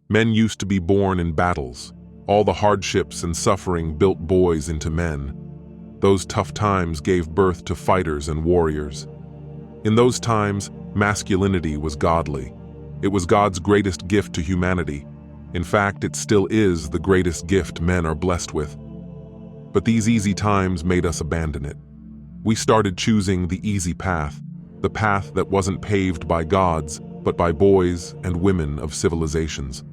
Men used to be born in battles. All the hardships and suffering built boys into men. Those tough times gave birth to fighters and warriors. In those times, masculinity was godly. It was God's greatest gift to humanity. In fact, it still is the greatest gift men are blessed with. But these easy times made us abandon it. We started choosing the easy path, the path that wasn't paved by gods, but by boys and women of civilizations.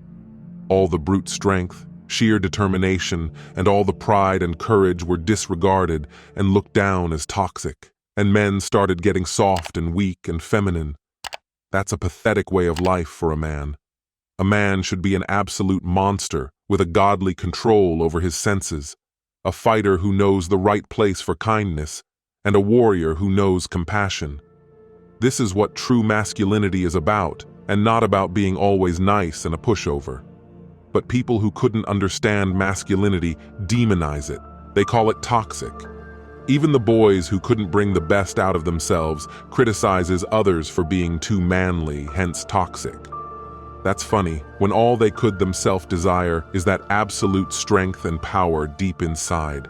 All the brute strength, sheer determination, and all the pride and courage were disregarded and looked down as toxic, and men started getting soft and weak and feminine. That's a pathetic way of life for a man. A man should be an absolute monster with a godly control over his senses, a fighter who knows the right place for kindness, and a warrior who knows compassion. This is what true masculinity is about, and not about being always nice and a pushover. But people who couldn't understand masculinity demonize it. They call it toxic. Even the boys who couldn't bring the best out of themselves criticizes others for being too manly, hence toxic. That's funny, when all they could themselves desire is that absolute strength and power deep inside.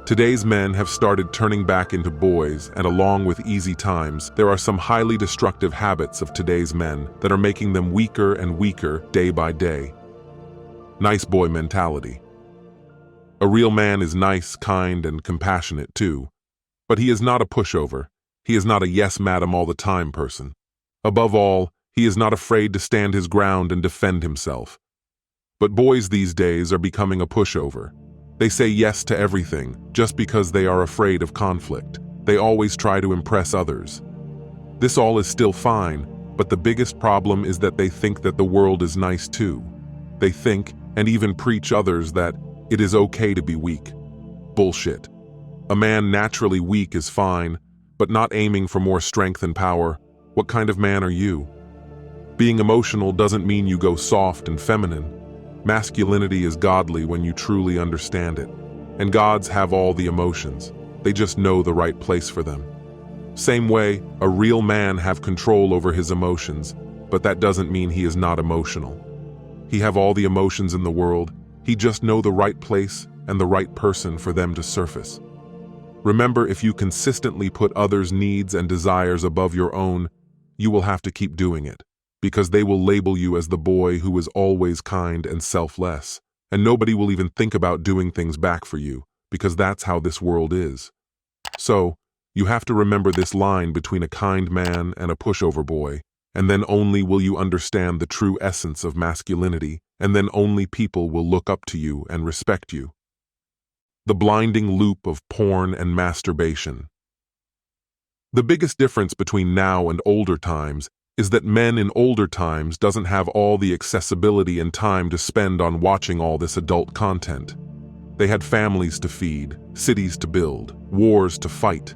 Today's men have started turning back into boys, and along with easy times, there are some highly destructive habits of today's men that are making them weaker and weaker day by day. Nice boy mentality. A real man is nice, kind, and compassionate too. But he is not a pushover. He is not a yes madam all the time person. Above all, he is not afraid to stand his ground and defend himself. But boys these days are becoming a pushover. They say yes to everything just because they are afraid of conflict. They always try to impress others. This all is still fine, but the biggest problem is that they think that the world is nice too. They think, and even preach others, that it is okay to be weak. Bullshit. A man naturally weak is fine, but not aiming for more strength and power. What kind of man are you? Being emotional doesn't mean you go soft and feminine. Masculinity is godly when you truly understand it. And gods have all the emotions. They just know the right place for them. Same way, a real man have control over his emotions, but that doesn't mean he is not emotional. He have all the emotions in the world. He just know the right place and the right person for them to surface. Remember, if you consistently put others' needs and desires above your own, you will have to keep doing it, because they will label you as the boy who is always kind and selfless, and nobody will even think about doing things back for you, because that's how this world is. So, you have to remember this line between a kind man and a pushover boy, and then only will you understand the true essence of masculinity, and then only people will look up to you and respect you. The blinding loop of porn and masturbation. The biggest difference between now and older times is that men in older times doesn't have all the accessibility and time to spend on watching all this adult content. They had families to feed, cities to build, wars to fight.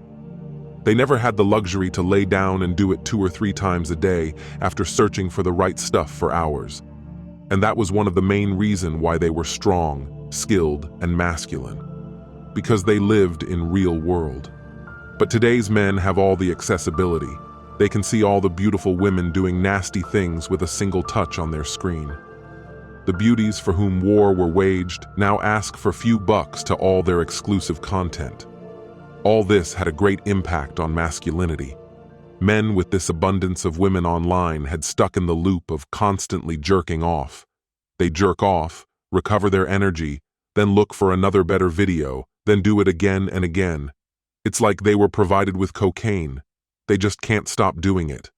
They never had the luxury to lay down and do it 2 or 3 times a day after searching for the right stuff for hours. And that was one of the main reasons why they were strong, skilled, and masculine. Because they lived in real world. But today's men have all the accessibility. They can see all the beautiful women doing nasty things with a single touch on their screen. The beauties for whom war were waged now ask for few bucks to all their exclusive content. All this had a great impact on masculinity. Men with this abundance of women online had stuck in the loop of constantly jerking off. They jerk off, recover their energy, then look for another better video, then do it again and again. It's like they were provided with cocaine. They just can't stop doing it.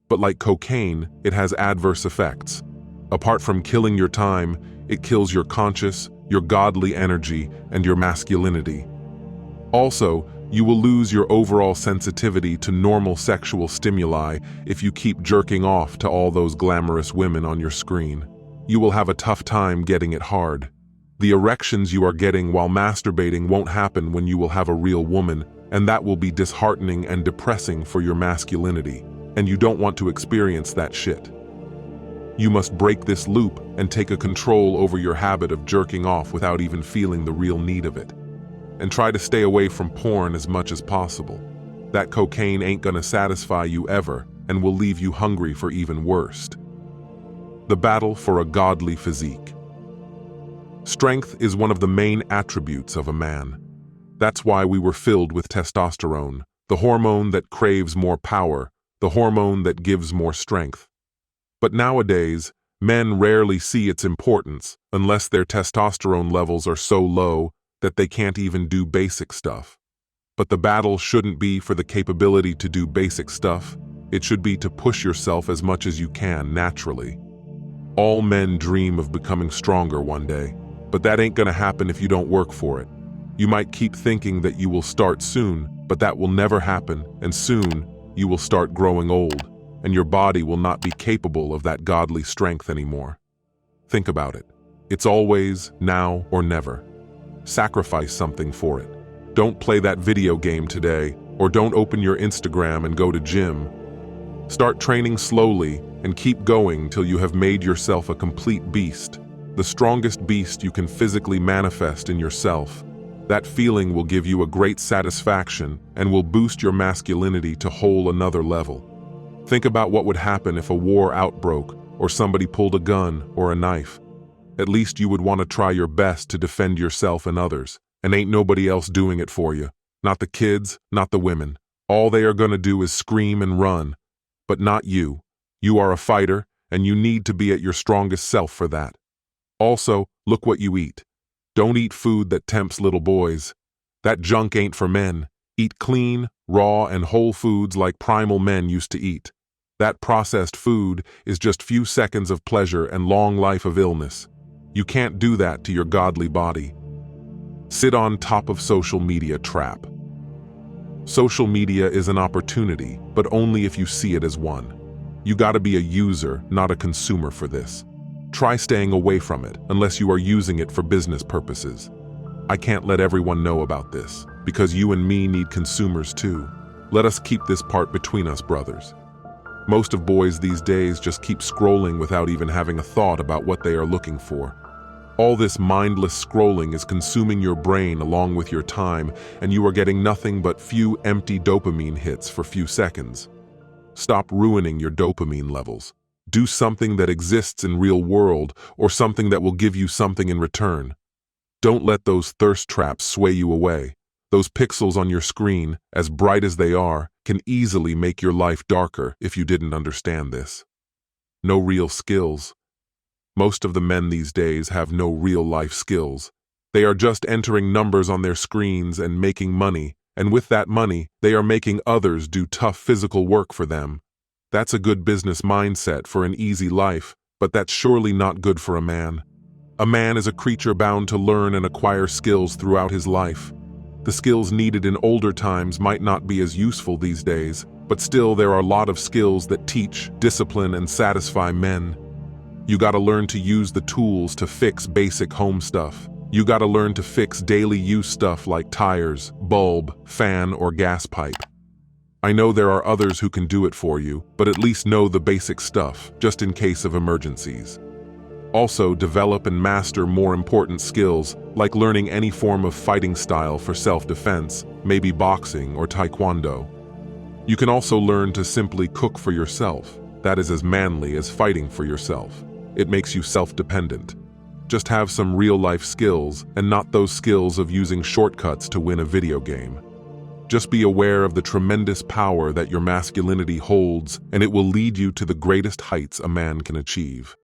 But like cocaine, it has adverse effects. Apart from killing your time, it kills your conscience, your godly energy, and your masculinity. Also, you will lose your overall sensitivity to normal sexual stimuli if you keep jerking off to all those glamorous women on your screen. You will have a tough time getting it hard. The erections you are getting while masturbating won't happen when you will have a real woman, and that will be disheartening and depressing for your masculinity, and you don't want to experience that shit. You must break this loop and take a control over your habit of jerking off without even feeling the real need of it. And try to stay away from porn as much as possible. That cocaine ain't gonna satisfy you ever and will leave you hungry for even worse. The battle for a godly physique. Strength is one of the main attributes of a man. That's why we were filled with testosterone, the hormone that craves more power, the hormone that gives more strength. But nowadays, men rarely see its importance unless their testosterone levels are so low that they can't even do basic stuff. But the battle shouldn't be for the capability to do basic stuff. It should be to push yourself as much as you can naturally. All men dream of becoming stronger one day, but that ain't gonna happen if you don't work for it. You might keep thinking that you will start soon, but that will never happen, and soon you will start growing old, and your body will not be capable of that godly strength anymore. Think about it. It's always now or never. Sacrifice something for it. Don't play that video game today, or don't open your Instagram and go to gym. Start training slowly and keep going till you have made yourself a complete beast, the strongest beast you can physically manifest in yourself. That feeling will give you a great satisfaction and will boost your masculinity to whole another level. Think about what would happen if a war outbroke or somebody pulled a gun or a knife. At least you would want to try your best to defend yourself and others, and ain't nobody else doing it for you. Not the kids, not the women. All they are gonna do is scream and run. But not you. You are a fighter, and you need to be at your strongest self for that. Also, look what you eat. Don't eat food that tempts little boys. That junk ain't for men. Eat clean, raw, and whole foods like primal men used to eat. That processed food is just few seconds of pleasure and long life of illness. You can't do that to your godly body. Sit on top of social media trap. Social media is an opportunity, but only if you see it as one. You gotta be a user, not a consumer for this. Try staying away from it, unless you are using it for business purposes. I can't let everyone know about this, because you and me need consumers too. Let us keep this part between us, brothers. Most of boys these days just keep scrolling without even having a thought about what they are looking for. All this mindless scrolling is consuming your brain along with your time, and you are getting nothing but few empty dopamine hits for few seconds. Stop ruining your dopamine levels. Do something that exists in real world, or something that will give you something in return. Don't let those thirst traps sway you away. Those pixels on your screen, as bright as they are, can easily make your life darker if you didn't understand this. No real skills. Most of the men these days have no real-life skills. They are just entering numbers on their screens and making money, and with that money, they are making others do tough physical work for them. That's a good business mindset for an easy life, but that's surely not good for a man. A man is a creature bound to learn and acquire skills throughout his life. The skills needed in older times might not be as useful these days, but still there are a lot of skills that teach, discipline, and satisfy men. You gotta learn to use the tools to fix basic home stuff. You gotta learn to fix daily use stuff like tires, bulb, fan, or gas pipe. I know there are others who can do it for you, but at least know the basic stuff, just in case of emergencies. Also, develop and master more important skills, like learning any form of fighting style for self-defense, maybe boxing or taekwondo. You can also learn to simply cook for yourself. That is as manly as fighting for yourself. It makes you self-dependent. Just have some real-life skills, and not those skills of using shortcuts to win a video game. Just be aware of the tremendous power that your masculinity holds, and it will lead you to the greatest heights a man can achieve.